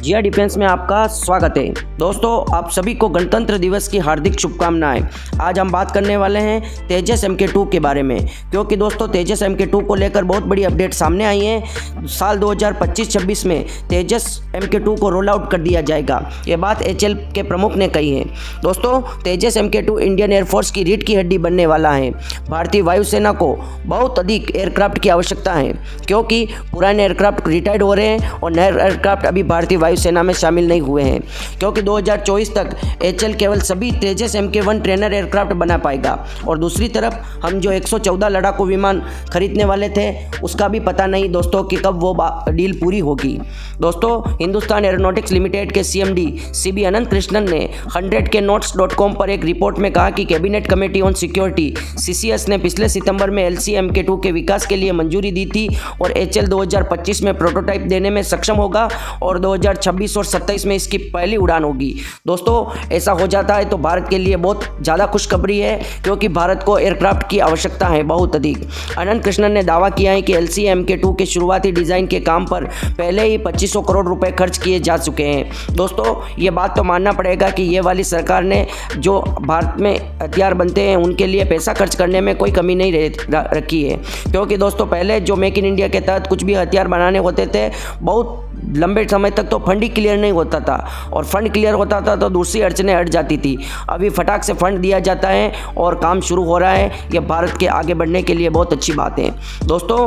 जिया defence में आपका स्वागत है। दोस्तों, आप सभी को गणतंत्र दिवस की हार्दिक शुभकामनाएं। आज हम बात करने वाले हैं तेजस MK2 के बारे में, क्योंकि दोस्तों तेजस MK2 को लेकर बहुत बड़ी अपडेट सामने आई है। साल 2025-26 में तेजस MK2 को रोल आउट कर दिया जाएगा, ये बात HAL के प्रमुख ने कही है। दोस्तों, तेजस MK2 इंडियन एयरफोर्स की रीढ़ की हड्डी बनने वाला है। भारतीय वायुसेना को बहुत अधिक एयरक्राफ्ट की आवश्यकता है, क्योंकि पुराने एयरक्राफ्ट रिटायर्ड हो रहे हैं और नए एयरक्राफ्ट अभी भारतीय वायुसेना में शामिल नहीं हुए हैं, क्योंकि 2024 तक HAL केवल सभी तेजस MK1 ट्रेनर एयरक्राफ्ट बना पाएगा। और दूसरी तरफ हम जो 114 लड़ाकू विमान खरीदने वाले थे, उसका भी पता नहीं दोस्तों कि कब वो डील पूरी होगी। दोस्तों, हिंदुस्तान एरोनॉटिक्स लिमिटेड के CMD CB अनंत कृष्णन ने 100knots.com पर एक रिपोर्ट में कहा कि cabinet committee on security CCS ने पिछले सितंबर में LCA MK2 के विकास के लिए मंजूरी दी थी और HAL 2025 में प्रोटोटाइप देने में सक्षम होगा और 2026 और 27 में इसकी पहली उड़ान होगी। दोस्तों, ऐसा हो जाता है तो भारत के लिए बहुत ज़्यादा खुशखबरी है, क्योंकि भारत को एयरक्राफ्ट की आवश्यकता है बहुत अधिक। अनंत कृष्णन ने दावा किया है कि LCA MK2 के शुरुआती डिज़ाइन के काम पर पहले ही 2500 करोड़ रुपए खर्च किए जा चुके हैं। दोस्तों, ये बात तो मानना पड़ेगा कि ये वाली सरकार ने जो भारत में हथियार बनते हैं उनके लिए पैसा खर्च करने में कोई कमी नहीं रखी है, क्योंकि दोस्तों पहले जो मेक इन इंडिया के तहत कुछ भी हथियार बनाने होते थे, बहुत लंबे समय तक तो फंड ही क्लियर नहीं होता था, और फंड क्लियर होता था तो दूसरी अड़चनें हट जाती थी। अभी फटाक से फंड दिया जाता है और काम शुरू हो रहा है। यह भारत के आगे बढ़ने के लिए बहुत अच्छी बात है। दोस्तों,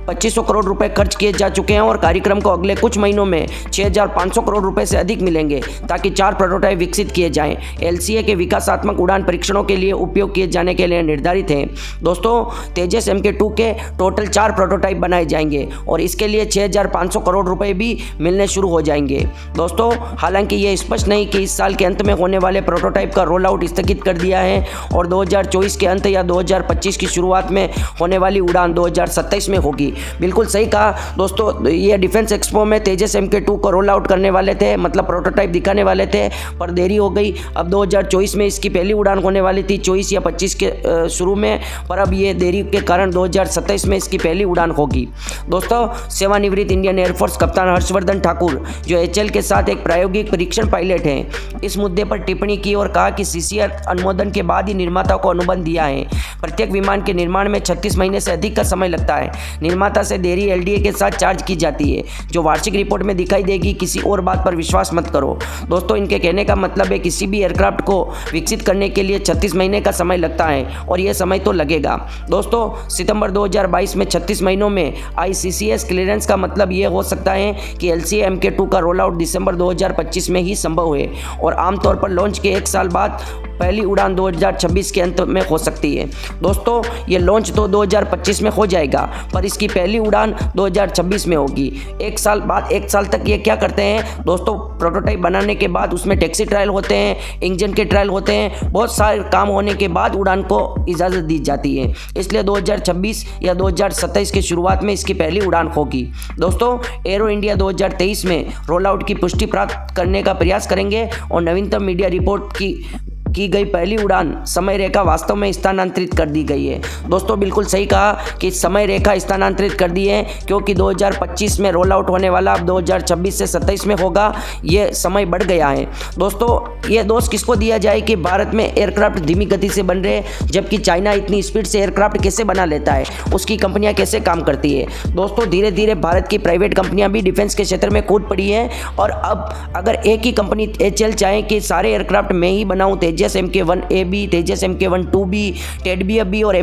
2500 करोड़ रुपए खर्च किए जा चुके हैं और कार्यक्रम को अगले कुछ महीनों में 6500 करोड़ रुपए से अधिक मिलेंगे, ताकि 4 प्रोटोटाइप विकसित किए जाएं। LCA के विकासात्मक उड़ान परीक्षणों के लिए उपयोग किए जाने के लिए निर्धारित हैं। दोस्तों, तेजस MK2 के टोटल 4 प्रोटोटाइप बनाए जाएंगे और इसके लिए 6500 करोड़ रुपए भी मिलने शुरू हो जाएंगे। दोस्तों, हालांकि ये स्पष्ट नहीं कि इस साल के अंत में होने वाले प्रोटोटाइप का रोल आउट स्थगित कर दिया है और 2024 के अंत या 2025 की शुरुआत में होने वाली उड़ान 2027 में होगी। बिल्कुल सही कहा दोस्तों, ये डिफेंस एक्सपो में तेजस MK2 को रोल आउट करने वाले थे, मतलब प्रोटोटाइप दिखाने वाले थे, पर देरी हो गई। अब 2024 में इसकी पहली उड़ान होने वाली थी, 24 या 25 के शुरू में, पर अब ये देरी के कारण 2027 में इसकी पहली उड़ान होगी। दोस्तों, सेवानिवृत्त इंडियन एयरफोर्स कप्तान हर्षवर्धन ठाकुर, जो HAL के साथ एक प्रायोगिक परीक्षण पायलट हैं, इस मुद्दे पर टिप्पणी की और कहा कि CCR अनुमोदन के बाद ही निर्माता को अनुबंध दिया है। प्रत्येक विमान के निर्माण में 36 महीने से अधिक का समय लगता है। निर्माता से देरी LDA के साथ चार्ज की जाती है, जो वार्षिक रिपोर्ट में दिखाई देगी। किसी और बात पर विश्वास मत करो। दोस्तों, इनके कहने का मतलब है किसी भी एयरक्राफ्ट को विकसित करने के लिए 36 महीने का समय लगता है, और यह समय तो लगेगा। दोस्तों, सितंबर 2022 में 36 महीनों में ICCS क्लियरेंस का मतलब यह हो सकता है कि LCA MK2 का रोल आउट दिसंबर 2025 में ही संभव है और आमतौर पर लॉन्च के 1 साल बाद पहली उड़ान 2026 के अंत में हो सकती है। दोस्तों, ये लॉन्च तो 2025 में हो जाएगा, पर इसकी पहली उड़ान 2026 में होगी। 1 साल बाद, 1 साल तक ये क्या करते हैं दोस्तों, प्रोटोटाइप बनाने के बाद उसमें टैक्सी ट्रायल होते हैं, इंजन के ट्रायल होते हैं, बहुत सारे काम होने के बाद उड़ान को इजाज़त दी जाती है। इसलिए 2026 या 2027 की शुरुआत में इसकी पहली उड़ान होगी। दोस्तों, एरो इंडिया 2023 में रोल आउट की पुष्टि प्राप्त करने का प्रयास करेंगे और नवीनतम मीडिया रिपोर्ट की गई पहली उड़ान समय रेखा वास्तव में स्थानांतरित कर दी गई है। दोस्तों, बिल्कुल सही कहा कि समय रेखा स्थानांतरित कर दी है, क्योंकि 2025 में रोल आउट होने वाला अब 2026 से 27 में होगा। ये समय बढ़ गया है। दोस्तों, ये दोष किसको दिया जाए कि भारत में एयरक्राफ्ट धीमी गति से बन रहे हैं, जबकि चाइना इतनी स्पीड से एयरक्राफ्ट कैसे बना लेता है, उसकी कंपनियां कैसे काम करती है। दोस्तों, धीरे धीरे भारत की प्राइवेट कंपनियां भी डिफेंस के क्षेत्र में कूद पड़ी है, और अब अगर एक ही कंपनी HAL चाहे कि सारे एयरक्राफ्ट मैं ही बनाऊँ, तेजस MK1A भी, तेजस MK1-2B, TEDB और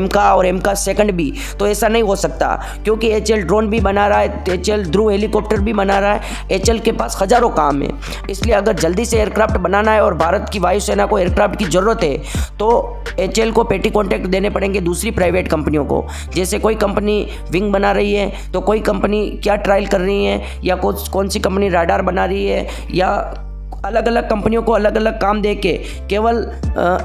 MK सेकंड भी, तो ऐसा नहीं हो सकता, क्योंकि HAL ड्रोन भी बना रहा है, HAL ध्रुव हेलीकॉप्टर भी बना रहा है। HAL के पास हजारों काम है। इसलिए अगर जल्दी से एयरक्राफ्ट बनाना है और भारत की वायुसेना को एयरक्राफ्ट की ज़रूरत है, तो HAL को पेटी कॉन्ट्रैक्ट देने पड़ेंगे दूसरी प्राइवेट कंपनियों को। जैसे कोई कंपनी विंग बना रही है, तो कोई कंपनी क्या ट्रायल कर रही है, या कौन सी कंपनी राडार बना रही है, या अलग अलग कंपनियों को अलग अलग काम दे के केवल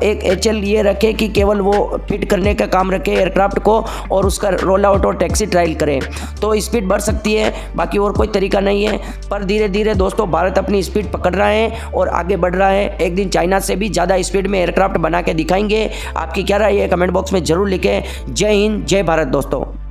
एक HAL ये रखे कि केवल वो फिट करने का काम रखे एयरक्राफ्ट को और उसका रोल आउट और टैक्सी ट्रायल करें, तो स्पीड बढ़ सकती है। बाकी और कोई तरीका नहीं है। पर धीरे धीरे दोस्तों भारत अपनी स्पीड पकड़ रहा है और आगे बढ़ रहा है। एक दिन चाइना से भी ज़्यादा स्पीड में एयरक्राफ्ट बना के दिखाएंगे। आपकी क्या राय है कमेंट बॉक्स में ज़रूर लिखें। जय हिंद, जय भारत दोस्तों।